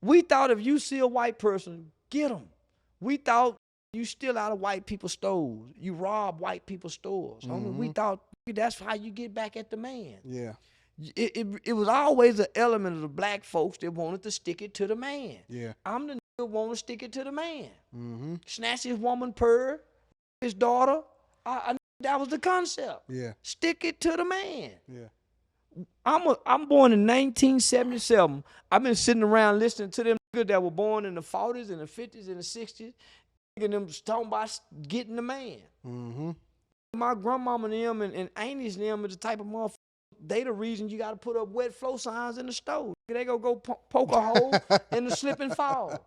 We thought if you see a white person, get them. We thought you steal out of white people's stores. You rob white people's stores. We thought that's how you get back at the man. Yeah. It was always an element of the black folks that wanted to stick it to the man. Yeah. I'm the nigga want to stick it to the man. Mm-hmm. Snatch his woman purr, his daughter. That was the concept. Yeah. Stick it to the man. Yeah. I'm born in 1977. I've been sitting around listening to them niggas that were born in the 40s and the 50s and the 60s. And them talking about getting the man. Mm-hmm. My grandmama and them and aunties and them are the type of motherfuckers. They the reason you got to put up wet flow signs in the stove. They go poke a hole in the slip and fall.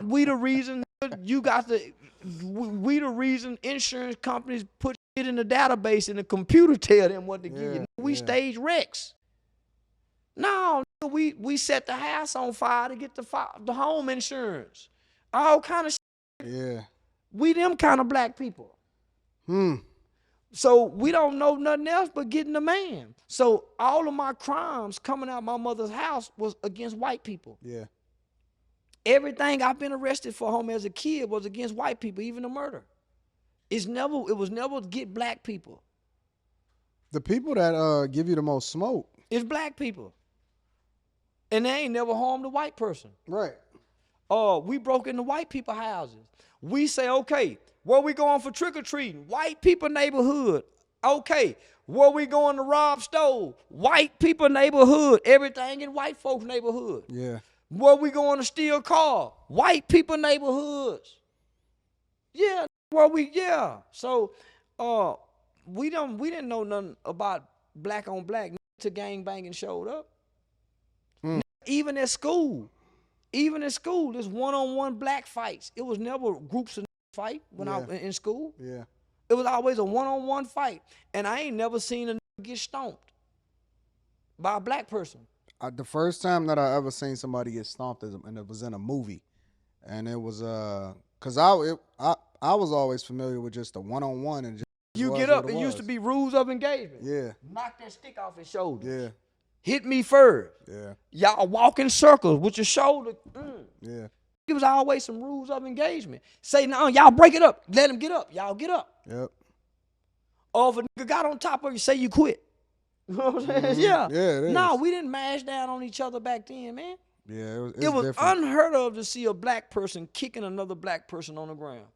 We the reason you got to. We the reason insurance companies put it in the database and the computer tell them what to give you. We stage wrecks. No, we set the house on fire to get the home insurance. All kind of shit. Yeah. We them kind of black people. So we don't know nothing else but getting the man. So all of my crimes coming out of my mother's house was against white people. Yeah. Everything I've been arrested for, homie, as a kid was against white people, even the murder. It was never to get black people. The people that give you the most smoke is black people. And they ain't never harmed a white person. Right. We broke into white people houses. We say, okay, where we going for trick-or-treating? White people neighborhood. Okay, where we going to rob stove? White people neighborhood. Everything in white folks neighborhood. Yeah. Where we going to steal car? White people neighborhoods. Yeah, So we didn't know nothing about black on black till gang banging showed up. Even at school, there's one-on-one black fights. It was never groups of fight when I was in school. Yeah. It was always a one-on-one fight. And I ain't never seen a nigga get stomped by a black person. The first time that I ever seen somebody get stomped, and it was in a movie. And it was, because I was always familiar with just the one-on-one. And just you get up, it used to be rules of engagement. Yeah. Knock that stick off his shoulder. Yeah. Hit me first. Yeah. Y'all walk in circles with your shoulder. Yeah. It was always some rules of engagement. Say, no, y'all break it up. Let him get up. Y'all get up. Yep. Or if a nigga got on top of you, say you quit. You know what I'm saying? Yeah. Yeah, it is. No, we didn't mash down on each other back then, man. Yeah, it was different. Unheard of to see a black person kicking another black person on the ground.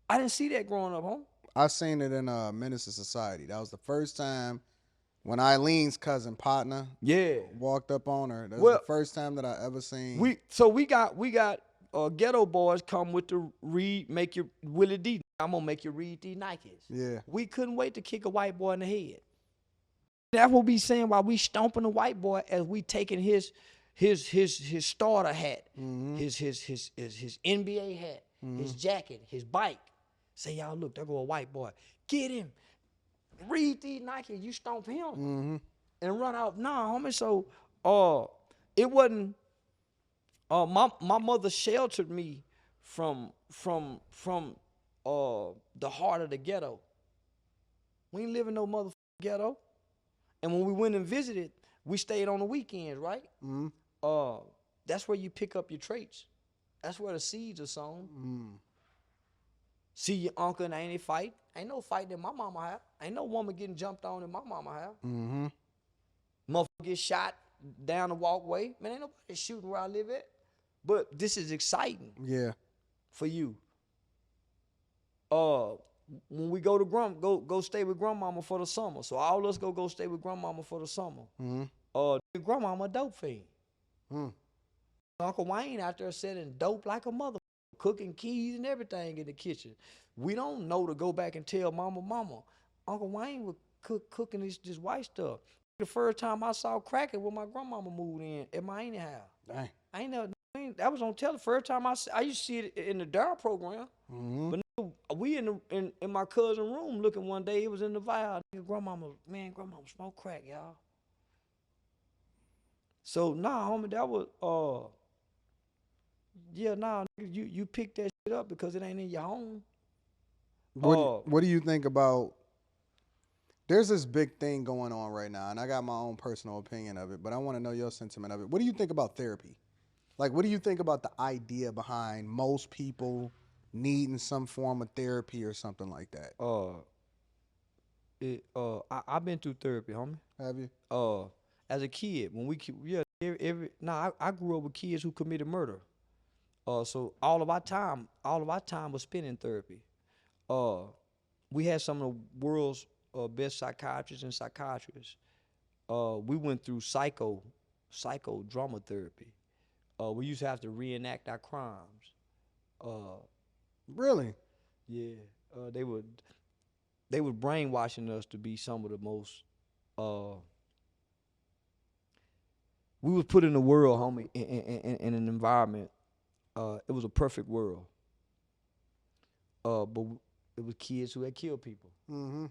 I didn't see that growing up, home. I seen it in Menace to Society. That was the first time when Eileen's cousin partner walked up on her. That was the first time that I ever seen. We got ghetto boys come with the make your Willie D. I'm gonna make you read these Nikes. Yeah. We couldn't wait to kick a white boy in the head. That's what we saying while we stomping the white boy as we taking his starter hat, his NBA hat, his jacket, his bike. Say, y'all look, there go a white boy. Get him. Read these Nike, you stomp him and run out. Nah, homie. So it wasn't my mother sheltered me from the heart of the ghetto. We ain't live in no motherfucking ghetto. And when we went and visited, we stayed on the weekends, right? That's where you pick up your traits. That's where the seeds are sown. See your uncle and ain't they fight? Ain't no fight in my mama house. Ain't no woman getting jumped on in my mama house. Motherfucker get shot down the walkway. Man, ain't nobody shooting where I live at. But this is exciting. Yeah. For you. When we go to go stay with grandmama for the summer. So all of us go stay with grandmama for the summer. Grandmama a dope fiend. Uncle Wayne out there selling dope like a mother, cooking keys and everything in the kitchen. We don't know to go back and tell mama. Uncle Wayne was cooking this white stuff. The first time I saw cracking when my grandmama moved in at my auntie house. Dang. I ain't never. That was on television. First time I used to see it in the Darryl program. But no, we in my cousin's room looking one day. It was in the vial. Grandmama smoke crack, y'all. So nah, homie, that was you pick that shit up because it ain't in your home. What do you think about? There's this big thing going on right now, and I got my own personal opinion of it, but I want to know your sentiment of it. What do you think about therapy? Like, what do you think about the idea behind most people needing some form of therapy or something like that? I've been through therapy, homie. Have you? As a kid, when yeah, I grew up with kids who committed murder. So all of our time was spent in therapy. Uh, we had some of the world's best psychiatrists and psychiatrists. We went through psycho drama therapy. We used to have to reenact our crimes. Uh, Really? yeah, they were brainwashing us to be some of the most. We was put in the world, homie, in an environment. It was a perfect world. But it was kids who had killed people. Mm-hmm.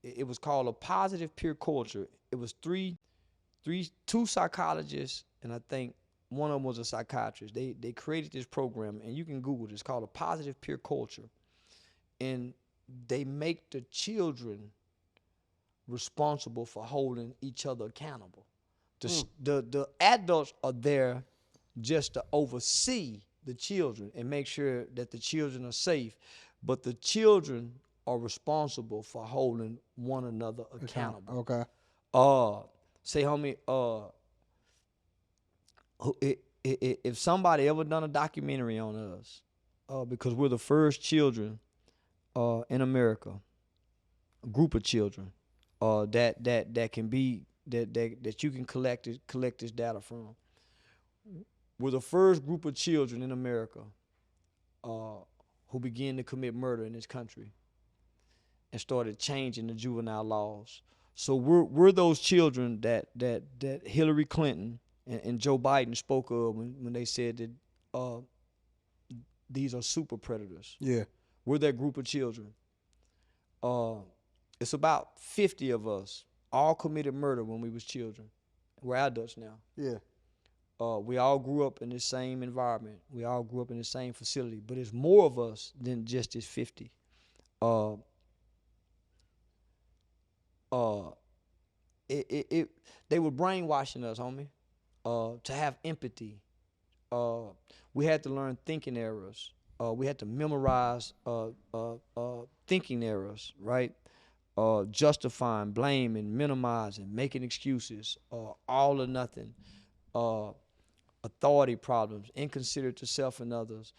It was called a positive peer culture. It was two psychologists, and I think one of them was a psychiatrist. They created this program, and you can Google it. It's called a positive peer culture, and they make the children responsible for holding each other accountable. The adults are there just to oversee the children and make sure that the children are safe, but the children are responsible for holding one another accountable. Okay. Say, homie, if somebody ever done a documentary on us, because we're the first children in America, a group of children that can be that you can collect this data from. We're the first group of children in America who began to commit murder in this country and started changing the juvenile laws. So we're those children that Hillary Clinton and Joe Biden spoke of when they said that these are super predators. Yeah. We're that group of children. It's about 50 of us all committed murder when we was children. We're adults now. Yeah. We all grew up in the same environment. We all grew up in the same facility, but it's more of us than just this 50. They were brainwashing us, homie, to have empathy. We had to learn thinking errors. We had to memorize thinking errors, right? Justifying, blaming, minimizing, making excuses, all or nothing. Authority problems, inconsiderate to self and others,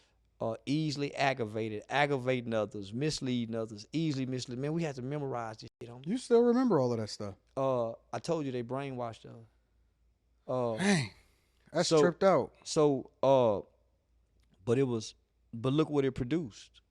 easily aggravating others, misleading others, easily misleading. Man, we had to memorize this shit, homie. You still remember all of that stuff? I told you they brainwashed us. Dang, that's tripped out. So, but look what it produced.